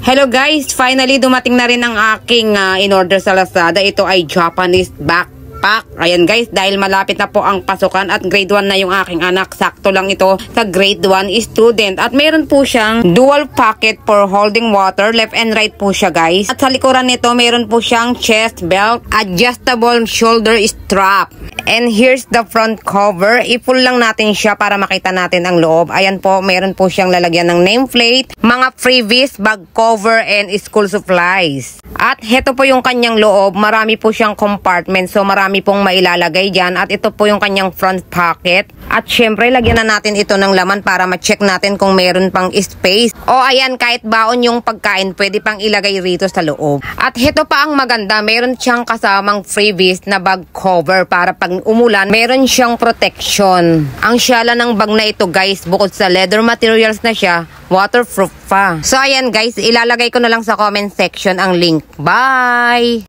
Hello guys, finally dumating na rin ang aking in-order sa Lazada. Ito ay Japanese backpack. Ayan guys, dahil malapit na po ang pasukan at grade 1 na yung aking anak. Sakto lang ito sa grade 1 student. At meron po siyang dual pocket for holding water. Left and right po siya guys. At sa likuran nito, meron po siyang chest belt, adjustable shoulder strap. And here's the front cover. I-pull lang natin siya para makita natin ang loob. Ayan po, meron po siyang lalagyan ng nameplate, mga freebies, bag cover, and school supplies. At heto po yung kanyang loob. Marami po siyang compartment. So marami pong mailalagay dyan. At ito po yung kanyang front pocket. At syempre, lagyan na natin ito ng laman para ma-check natin kung meron pang space. O ayan, kahit baon yung pagkain, pwede pang ilagay rito sa loob. At heto pa ang maganda. Meron siyang kasamang freebies na bag cover para pag umulan, meron siyang protection. Ang syala ng bag na ito guys, bukod sa leather materials na siya, waterproof pa. So ayan guys, ilalagay ko na lang sa comment section ang link. Bye!